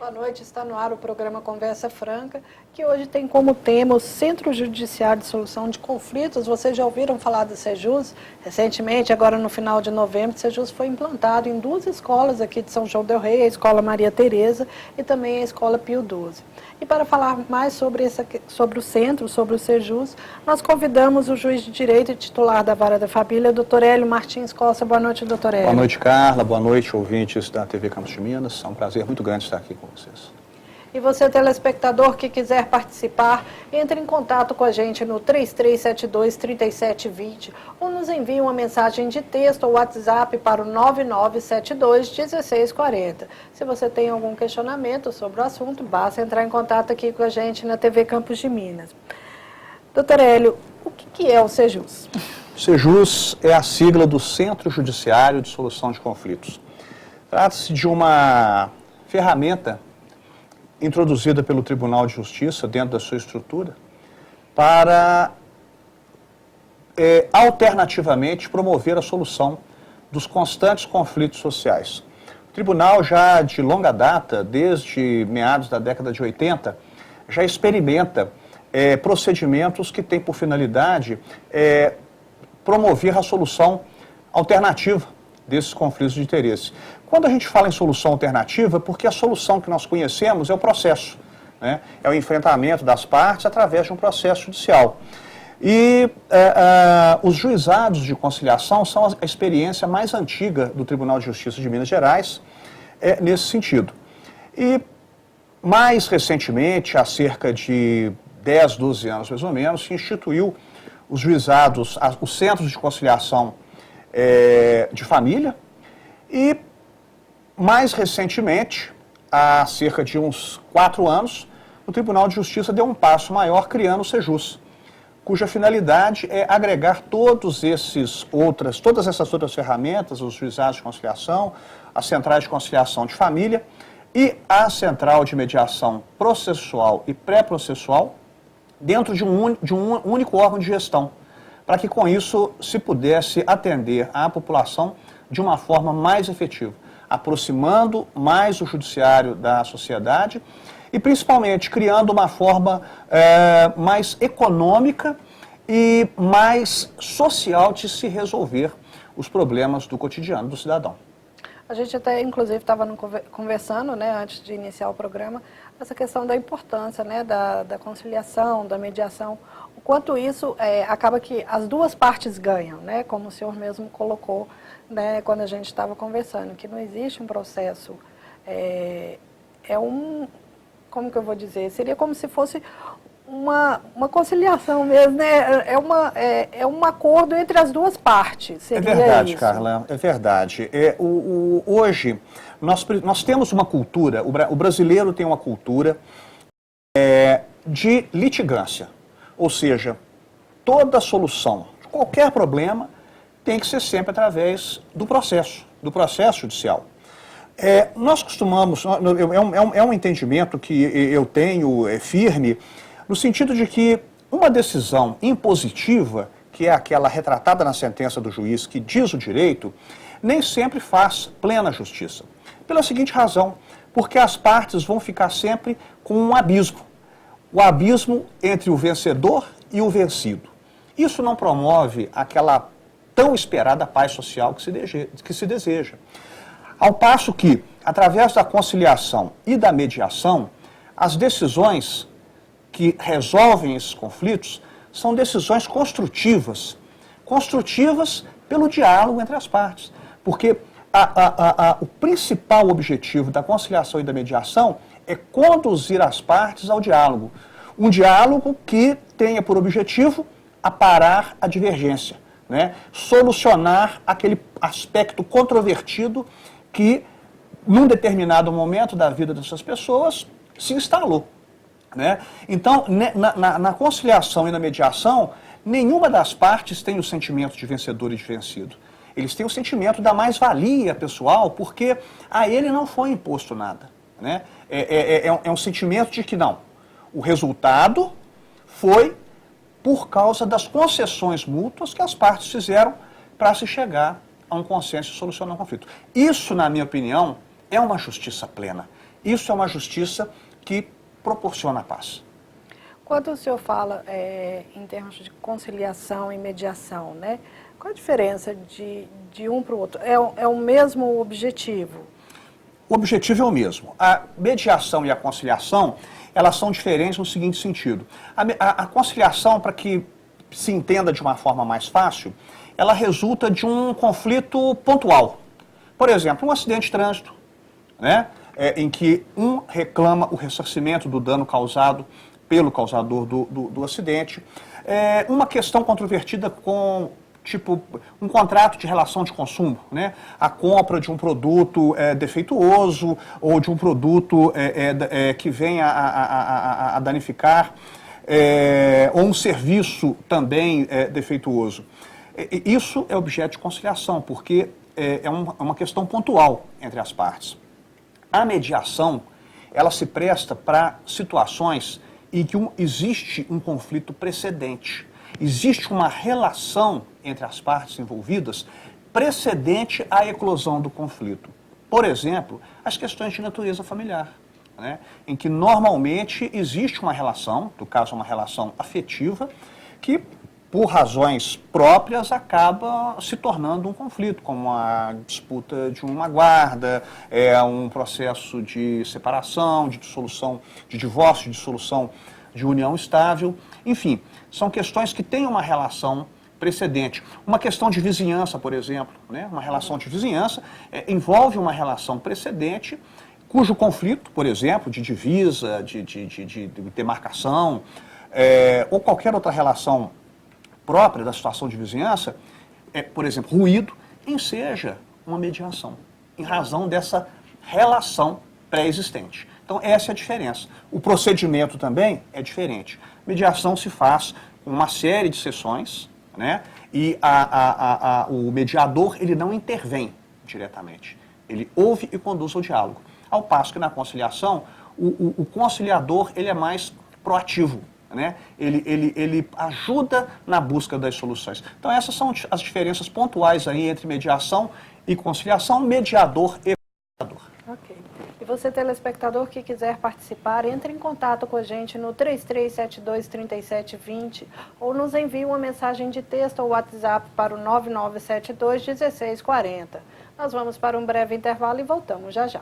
Boa noite, está no ar o programa Conversa Franca, que hoje tem como tema o Centro Judiciário de Solução de Conflitos. Vocês já ouviram falar do Sejus? Recentemente, agora no final de novembro, o Sejus foi implantado em duas escolas aqui de São João del Rei, a Escola Maria Tereza e também a Escola Pio XII. E para falar mais sobre o centro, sobre o Sejus, nós convidamos o juiz de direito e titular da Vara da Família, doutor Hélio Martins Costa. Boa noite, doutor Hélio. Boa noite, Carla. Boa noite, ouvintes da TV Campos de Minas. É um prazer muito grande estar aqui com vocês. E você, telespectador, que quiser participar, entre em contato com a gente no 3372-3720 ou nos envie uma mensagem de texto ou WhatsApp para o 9972-1640. Se você tem algum questionamento sobre o assunto, basta entrar em contato aqui com a gente na TV Campos de Minas. Doutor Hélio, o que é o Sejus? Sejus é a sigla do Centro Judiciário de Solução de Conflitos. Trata-se de uma ferramenta introduzida pelo Tribunal de Justiça dentro da sua estrutura para, alternativamente, promover a solução dos constantes conflitos sociais. O Tribunal já de longa data, desde meados da década de 80, já experimenta procedimentos que têm por finalidade promover a solução alternativa desses conflitos de interesse. Quando a gente fala em solução alternativa, é porque a solução que nós conhecemos é o processo, né? É o enfrentamento das partes através de um processo judicial. E os juizados de conciliação são a experiência mais antiga do Tribunal de Justiça de Minas Gerais nesse sentido. E mais recentemente, há cerca de 10, 12 anos mais ou menos, se instituiu os juizados, os centros de conciliação de família e, mais recentemente, há cerca de uns 4 anos, o Tribunal de Justiça deu um passo maior criando o Sejus, cuja finalidade é agregar todas essas outras ferramentas, os juizados de conciliação, as centrais de conciliação de família e a central de mediação processual e pré-processual dentro de um único órgão de gestão, para que com isso se pudesse atender à população de uma forma mais efetiva, aproximando mais o judiciário da sociedade e principalmente criando uma forma mais econômica e mais social de se resolver os problemas do cotidiano do cidadão. A gente até, inclusive, estava conversando, né, antes de iniciar o programa, essa questão da importância, né, da conciliação, da mediação, o quanto isso acaba que as duas partes ganham, né, como o senhor mesmo colocou, né, quando a gente estava conversando, que não existe um processo, como que eu vou dizer, seria como se fosse uma conciliação mesmo, né? É um acordo entre as duas partes. Seria é verdade, isso. Carla, é verdade. Hoje, nós temos uma cultura, o brasileiro tem uma cultura de litigância, ou seja, toda solução de qualquer problema tem que ser sempre através do processo judicial. Nós costumamos, é um entendimento que eu tenho firme, no sentido de que uma decisão impositiva, que é aquela retratada na sentença do juiz que diz o direito, nem sempre faz plena justiça. Pela seguinte razão, porque as partes vão ficar sempre com um abismo. O abismo entre o vencedor e o vencido. Isso não promove aquela tão esperada paz social que se deseja. Ao passo que, através da conciliação e da mediação, as decisões que resolvem esses conflitos são decisões construtivas pelo diálogo entre as partes. Porque o principal objetivo da conciliação e da mediação é conduzir as partes ao diálogo. Um diálogo que tenha por objetivo aparar a divergência, né? Solucionar aquele aspecto controvertido que, num determinado momento da vida dessas pessoas, se instalou. Né? Então, na conciliação e na mediação, nenhuma das partes tem o sentimento de vencedor e de vencido. Eles têm o sentimento da mais-valia pessoal, porque a ele não foi imposto nada. Né? É um sentimento de que não. O resultado foi por causa das concessões mútuas que as partes fizeram para se chegar a um consenso e solucionar um conflito. Isso, na minha opinião, é uma justiça plena. Isso é uma justiça que proporciona a paz. Quando o senhor fala em termos de conciliação e mediação, né? Qual a diferença de um para o outro? É o mesmo objetivo? O objetivo é o mesmo. A mediação e a conciliação, elas são diferentes no seguinte sentido. A conciliação, para que se entenda de uma forma mais fácil, ela resulta de um conflito pontual. Por exemplo, um acidente de trânsito, né? Em que um reclama o ressarcimento do dano causado pelo causador do acidente. Uma questão controvertida com, tipo, um contrato de relação de consumo, né? A compra de um produto defeituoso ou de um produto que venha a danificar, ou um serviço também defeituoso. Isso é objeto de conciliação, porque é uma questão pontual entre as partes. A mediação, ela se presta para situações em que existe um conflito precedente. Existe uma relação entre as partes envolvidas precedente à eclosão do conflito. Por exemplo, as questões de natureza familiar, né, em que normalmente existe uma relação, no caso uma relação afetiva, que por razões próprias acaba se tornando um conflito, como a disputa de uma guarda, um processo de separação, de dissolução, de divórcio, de dissolução de união estável. Enfim, são questões que têm uma relação precedente. Uma questão de vizinhança, por exemplo, né? Uma relação de vizinhança envolve uma relação precedente cujo conflito, por exemplo, de divisa, de demarcação, ou qualquer outra relação própria da situação de vizinhança, por exemplo, ruído, enseja uma mediação, em razão dessa relação pré-existente. Então, essa é a diferença. O procedimento também é diferente. Mediação se faz com uma série de sessões, né? E o mediador, ele não intervém diretamente. Ele ouve e conduz ao diálogo. Ao passo que na conciliação, o conciliador, ele é mais proativo, né? Ele ajuda na busca das soluções. Então, essas são as diferenças pontuais aí entre mediação e conciliação, mediador e conciliador. Ok. E você, telespectador, que quiser participar, entre em contato com a gente no 3372-3720 ou nos envie uma mensagem de texto ou WhatsApp para o 9972-1640. Nós vamos para um breve intervalo e voltamos já já.